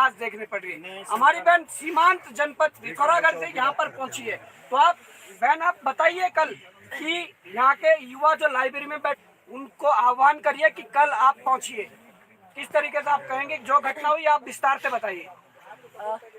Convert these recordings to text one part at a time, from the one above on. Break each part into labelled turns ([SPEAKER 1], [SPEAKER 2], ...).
[SPEAKER 1] आज देखने पड़ रही है। हमारी बहन सीमांत जनपद पिथौरागढ़ से यहाँ पर पहुंची है। तो आप बहन आप बताइए कल कि यहाँ के युवा जो लाइब्रेरी में बैठ उनको आह्वान करिए कि कल आप पहुंचिए। किस तरीके से आप कहेंगे जो घटना हुई आप विस्तार से बताइए।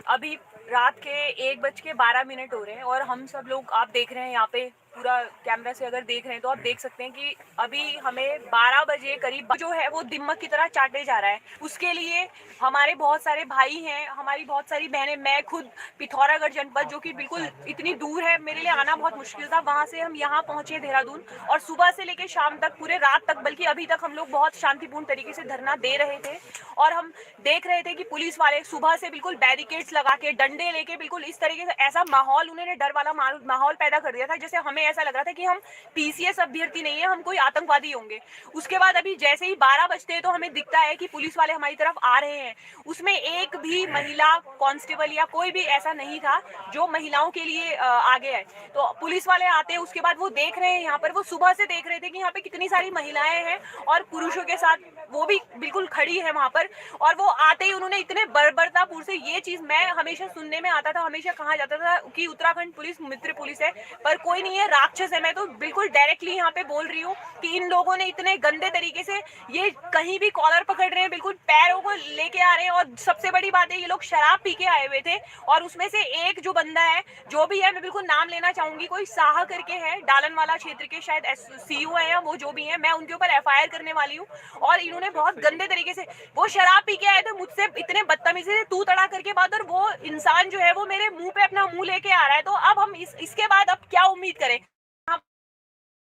[SPEAKER 2] अभी रात के 1:12 हो रहे हैं और हम सब लोग आप देख रहे हैं यहाँ पे पूरा कैमरा से अगर देख रहे हैं तो आप देख सकते हैं कि अभी हमें 12 बजे करीब जो है वो दिम्मक की तरह चाटे जा रहा है। उसके लिए हमारे बहुत सारे भाई हैं, हमारी बहुत सारी बहनें, मैं खुद पिथौरागढ़ जनपद जो कि बिल्कुल इतनी दूर है, मेरे लिए आना बहुत मुश्किल था, वहाँ से हम यहाँ पहुँचे देहरादून और सुबह से लेकर शाम तक पूरे रात तक बल्कि अभी तक हम लोग बहुत शांतिपूर्ण तरीके से धरना दे रहे थे और हम देख रहे थे कि पुलिस वाले सुबह से बिल्कुल बैरिकेड्स लगा के डंडे लेके बिल्कुल इस तरीके से ऐसा माहौल उन्होंने डर वाला माहौल पैदा कर दिया था जैसे हमें ऐसा लग रहा था कि हम पीसीएस अभ्यर्थी नहीं है, हम कोई आतंकवादी होंगे। उसके बाद अभी जैसे ही 12 बजते हैं तो हमें दिखता है कि पुलिस वाले हमारी तरफ आ रहे हैं। उसमें एक भी महिला कांस्टेबल या कोई भी ऐसा नहीं था जो महिलाओं के लिए आगे है। तो पुलिस वाले आते हैं, उसके बाद वो देख रहे हैं यहाँ पर, वो सुबह से देख रहे थे कि यहाँ पे कितनी सारी महिलाएं हैं और पुरुषों के साथ वो भी बिल्कुल खड़ी है वहां पर। और वो आते ही उन्होंने इतने बर्बरतापूर्व से, ये चीज मैं हमेशा सुनने में आता था, हमेशा कहा जाता था कि उत्तराखंड पुलिस मित्र पुलिस है, पर कोई नहीं है, राक्षस है। मैं तो बिल्कुल डायरेक्टली यहाँ पे बोल रही हूँ कि इन लोगों ने इतने गंदे तरीके से, ये कहीं भी कॉलर पकड़ रहे हैं, बिल्कुल पैरों को लेके आ रहे हैं। और सबसे बड़ी बात है ये लोग शराब पी के आए हुए थे और उसमें से एक जो बंदा है, जो भी है, मैं बिल्कुल नाम लेना चाहूंगी, कोई साहा करके है, डालनवाला क्षेत्र के शायद सीईओ है या वो जो भी है, मैं उनके ऊपर एफआईआर करने वाली हूँ। और इन्होंने बहुत गंदे तरीके से, वो शराब पी के आए थे, मुझसे इतने बदतमीजी से तू तड़ा करके बात, और वो इंसान जो है वो मेरे मुंह पे अपना मुंह लेके आ रहा है। तो अब हम इसके बाद अब क्या उम्मीद करें?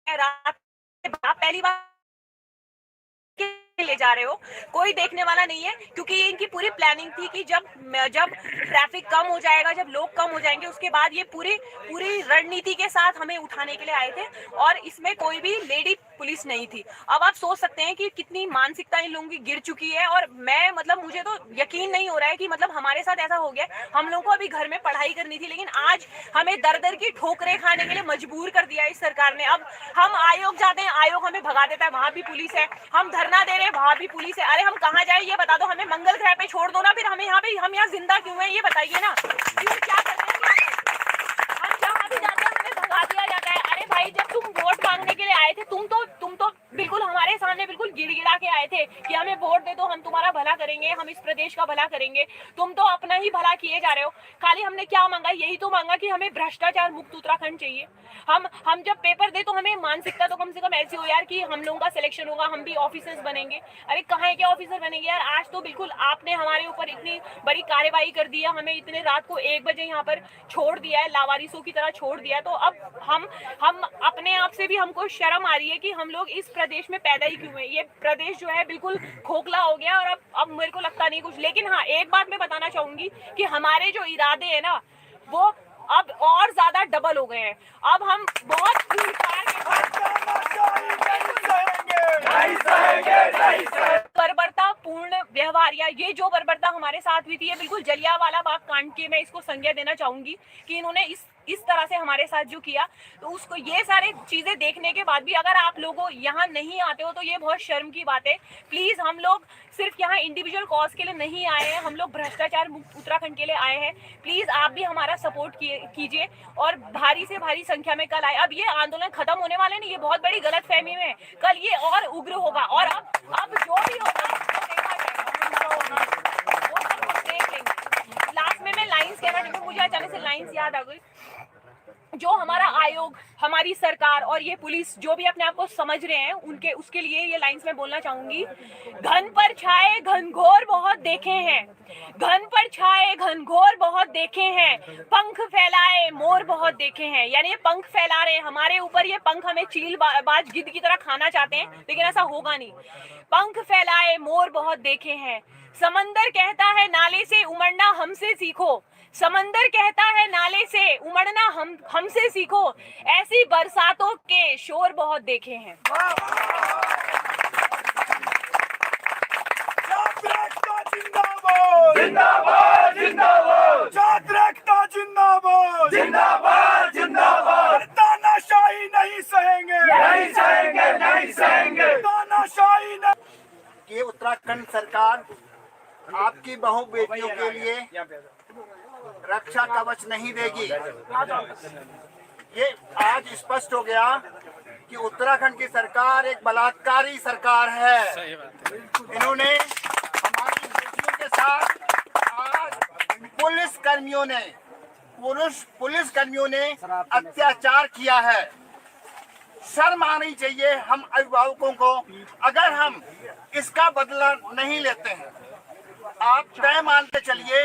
[SPEAKER 2] रात पहली बार ले जा रहे हो, कोई देखने वाला नहीं है, क्योंकि इनकी पूरी प्लानिंग थी कि जब ट्रैफिक कम हो जाएगा, जब लोग कम हो जाएंगे, उसके बाद ये पूरी रणनीति के साथ हमें उठाने के लिए आए थे और इसमें कोई भी लेडी पुलिस नहीं थी। अब आप सोच सकते हैं कि कितनी मानसिकता इन लोगों की गिर चुकी है। और मैं मतलब मुझे तो यकीन नहीं हो रहा है कि मतलब हमारे साथ ऐसा हो गया। हम लोगों को अभी घर में पढ़ाई करनी थी, लेकिन आज हमें दर दर की ठोकरें खाने के लिए मजबूर कर दिया इस सरकार ने। अब हम आयोग जाते हैं, आयोग हमें भगा देता है, वहां भी पुलिस है, हम धरना दे रहे हैं, वहां भी पुलिस है। अरे हम कहाँ जाए ये बता दो, हमें मंगल ग्रह पे छोड़ दो ना, फिर हमें हम यहाँ जिंदा क्यों है ये बताइए ना, क्यों, क्या करते हैं? हम जहाँ भी जाते हैं हमें भगा दिया जाता है। अरे भाई, जब तुम वोट मांगने के लिए आए थे, तुम तो बिल्कुल हमारे सामने बिल्कुल गिड़गिड़ा के आए थे कि हमें वोट दे दो, हम तुम्हारा भला करेंगे, हम इस प्रदेश का भला करेंगे। तुम तो अपना ही भला किए जा रहे हो। खाली हमने क्या मांगा? यही तो मांगा कि हमें भ्रष्टाचार मुक्त उत्तराखंड चाहिए। हम जब पेपर दे तो हमें मानसिकता तो कम से कम ऐसी हो यार कि हम लोगों का सिलेक्शन होगा, हम भी ऑफिसर्स बनेंगे। अरे कहाँ के ऑफिसर बनेंगे यार? आज तो बिल्कुल आपने हमारे ऊपर इतनी बड़ी कार्यवाही कर दी है, हमें इतने रात को 1 बजे यहाँ पर छोड़ दिया है, लावारिसों की तरह छोड़ दिया। तो अब हम अपने आप से भी हमको शर्म आ रही है कि हम लोग इस प्रदेश में पैदा ही क्यों है। ये प्रदेश जो है बिल्कुल खोखला हो गया और अब मेरे को लगता नहीं कुछ। लेकिन हाँ, एक बात मैं बताना चाहूंगी कि हमारे जो इरादे हैं ना, वो अब और ज्यादा डबल हो गए हैं। अब हम बहुत बर्बरता पूर्ण व्यवहार, या ये जो बर्बरता हमारे साथ हुई थी, ये बिल्कुल जलियांवाला बाग कांड के मैं इसको संज्ञा देना चाहूंगी कि इन्होंने इस तरह से हमारे साथ जो किया। तो उसको, ये सारे चीजें देखने के बाद भी अगर आप लोगों यहाँ नहीं आते हो तो ये बहुत शर्म की बात है। प्लीज, हम लोग सिर्फ यहाँ इंडिविजुअल कॉज के लिए नहीं आए हैं, हम लोग भ्रष्टाचार मुक्त उत्तराखंड के लिए आए हैं। प्लीज आप भी हमारा सपोर्ट कीजिए और भारी से भारी संख्या में कल आए। अब ये आंदोलन खत्म होने वाले नहीं, ये बहुत बड़ी गलतफहमी में, कल ये और उग्र होगा और अब जो भी होगा वो सब कुछ देख लेंगे। लास्ट में मैं लाइंस कहना चाहती हूँ, मुझे अचानक से लाइंस याद आ गई। जो हमारा आयोग, हमारी सरकार और ये पुलिस जो भी अपने आप को समझ रहे हैं, उसके लिए ये लाइंस मैं बोलना चाहूंगी। घन पर छाए घनघोर बहुत देखे हैं, घन पर छाए घनघोर बहुत देखे हैं, पंख फैलाए मोर बहुत देखे हैं। यानी ये पंख फैला रहे हैं हमारे ऊपर, ये पंख हमें चील बाज गिद्ध की तरह खाना चाहते हैं, लेकिन ऐसा होगा नहीं। पंख फैलाए मोर बहुत देखे हैं, समंदर कहता है नाले से उमड़ना हमसे सीखो, समंदर कहता है नाले से उमड़ना हमसे सीखो, ऐसी बरसातों के शोर बहुत देखे हैं।
[SPEAKER 3] जिंदाबाद जिंदाबाद जिंदाबाद जिंदाबाद जिंदाबाद, तानाशाही नहीं सहेंगे, नहीं सहेंगे, नहीं सहेंगे, तानाशाही नहीं।
[SPEAKER 4] ये उत्तराखंड सरकार आपकी बहू बेटियों के लिए रक्षा कवच नहीं देगी। ये आज स्पष्ट हो गया कि उत्तराखंड की सरकार एक बलात्कारी सरकार है। इन्होंने हमारी बेटियों के साथ आज पुलिस कर्मियों ने अत्याचार किया है। शर्म आनी चाहिए हम अभिभावकों को अगर हम इसका बदला नहीं लेते हैं। आप तय मानते चलिए,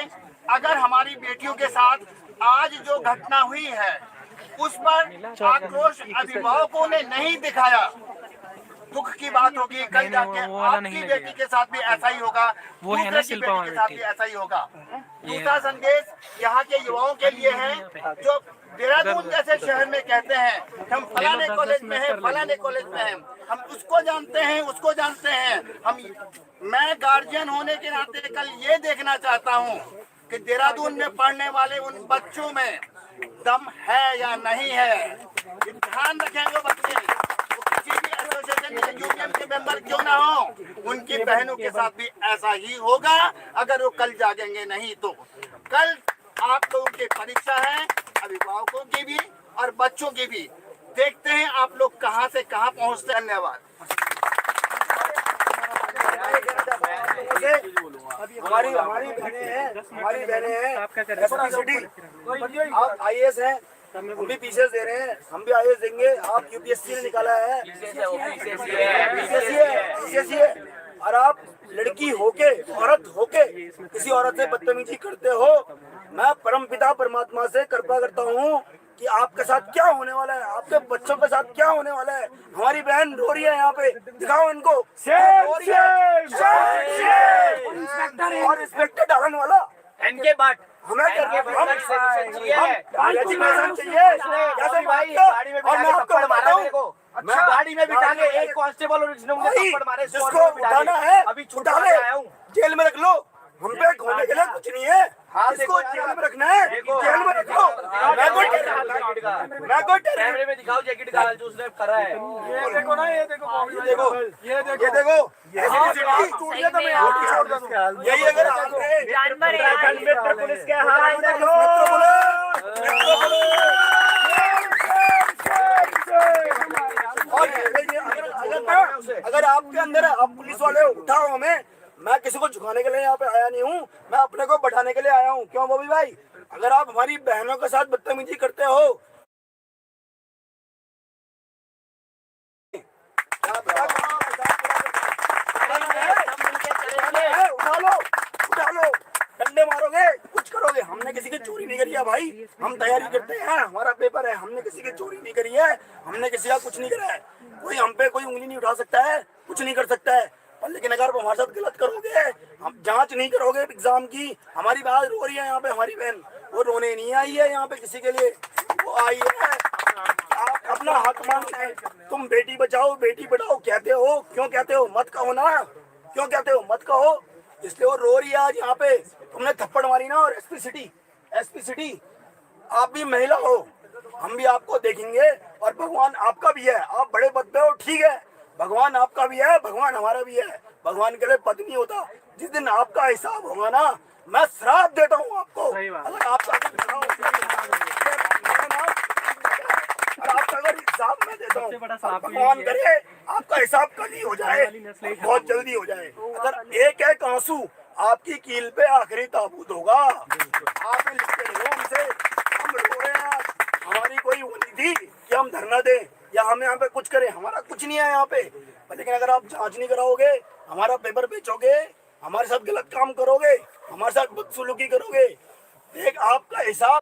[SPEAKER 4] अगर हमारी बेटियों के साथ आज जो घटना हुई है उस पर आक्रोश अभिभावकों ने नहीं दिखाया, दुख की बात होगी। कल जाके आपकी बेटी के साथ भी ऐसा ही होगा, दूसरे की बेटी के साथ भी ऐसा ही होगा। दूसरा संदेश यहाँ के युवाओं के लिए है जो देहरादून जैसे शहर में कहते हैं हम फलाने कॉलेज में हैं, फलाने कॉलेज में हैं, हम उसको जानते हैं, उसको जानते हैं। मैं गार्जियन होने के नाते कल ये देखना चाहता हूँ कि देहरादून में पढ़ने वाले उन बच्चों में दम है या नहीं है। ये ध्यान रखें वो बच्चे, वो किसी भी एसोसिएशन के यूनियन के मेंबर क्यों ना हो, उनकी बहनों के साथ भी ऐसा ही होगा अगर वो कल जागेंगे नहीं तो। कल आप लोगों की परीक्षा है, अभिभावकों की भी और बच्चों की भी। देखते हैं आप लोग कहां से कहां पहुंचते हैं। धन्यवाद।
[SPEAKER 5] हमारी बहनें हैं आप IAS हैं, हम भी पीसीएस दे रहे हैं, हम भी IAS देंगे। आप UPSC ने निकाला है, PCSC है, और आप लड़की होके औरत होके किसी औरत से बदतमीजी करते हो। मैं परमपिता परमात्मा से कृपा करता हूँ कि आपके साथ क्या होने वाला है, आपके बच्चों के साथ क्या होने वाला है। हमारी बहन रो रही है, यहाँ पे दिखाओ इनको। और इंस्पेक्टर डालन वाला
[SPEAKER 6] इनके बाट
[SPEAKER 5] हमें
[SPEAKER 6] चाहिए
[SPEAKER 5] और मैं आपको बताऊं
[SPEAKER 6] मैं गाड़ी में बिठा के एक कांस्टेबल और इसने मुझे थप्पड़ मारे।
[SPEAKER 5] जिसको उठाना है
[SPEAKER 6] अभी
[SPEAKER 5] उठा ले, जेल में रख लो। हम पे खोने के लिए कुछ नहीं है, इसको जेल में रखना है, जेल में रखो। मैं कोई
[SPEAKER 6] कैमरे में दिखाओ जैकेट का जो उसने करा है।
[SPEAKER 5] ये देखो ना, ये देखो यही अगर
[SPEAKER 2] जानवर है
[SPEAKER 6] मित्र पुलिस के हाथ
[SPEAKER 5] अगर आपके अंदर आप पुलिस वाले उठाओ हमें। मैं किसी को झुकाने के लिए यहाँ पे आया नहीं हूँ, मैं अपने को बैठाने के लिए आया हूँ। क्यों बॉबी भाई, अगर आप हमारी बहनों के साथ बदतमीजी करते हो उठा लो, डंडे मारोगे, कुछ करोगे। हमने किसी की चोरी नहीं करी है भाई, हम तैयारी करते हैं, हमारा पेपर है। हमने किसी की चोरी नहीं करी है, हमने किसी का कुछ नहीं करा है। कोई हम पे कोई उंगली नहीं उठा सकता है, कुछ नहीं कर सकता है। लेकिन अगर आप हमारे साथ गलत करोगे, हम जांच नहीं करोगे एग्जाम की। हमारी बात रो रही है यहाँ पे, हमारी बहन वो रोने नहीं आई है यहाँ पे किसी के लिए, वो आई है आप अपना हक मांगने। तुम बेटी बचाओ बेटी पढ़ाओ कहते हो, क्यों कहते हो? मत कहो ना, क्यों कहते हो? मत कहो, इसलिए वो रो रही है आज यहाँ पे। तुमने थप्पड़ मारी ना। और एसपी सिटी आप भी महिला हो, हम भी आपको देखेंगे और भगवान आपका भी है। आप बड़े पद पे हो, ठीक है, भगवान आपका भी है, भगवान हमारा भी है। भगवान के लिए पद नहीं होता। जिस दिन आपका हिसाब होगा ना, मैं श्राप देता हूँ आपको। अगर आपका अगर हिसाब मैं देता हूँ, भगवान करे आपका हिसाब कल ही हो जाए, बहुत जल्दी हो जाए। अगर एक एक आंसू आपकी कील पे आखिरी ताबूत होगा। आप ही लिखते रहो हमसे, हम रो रहे हैं। हमारी कोई वो नहीं थी कि हम धरना दें या हम यहाँ पे कुछ करें, हमारा कुछ नहीं है यहाँ पे। लेकिन अगर आप जांच नहीं कराओगे, हमारा पेपर बेचोगे, हमारे साथ गलत काम करोगे, हमारे साथ बदसलूकी करोगे, एक आपका हिसाब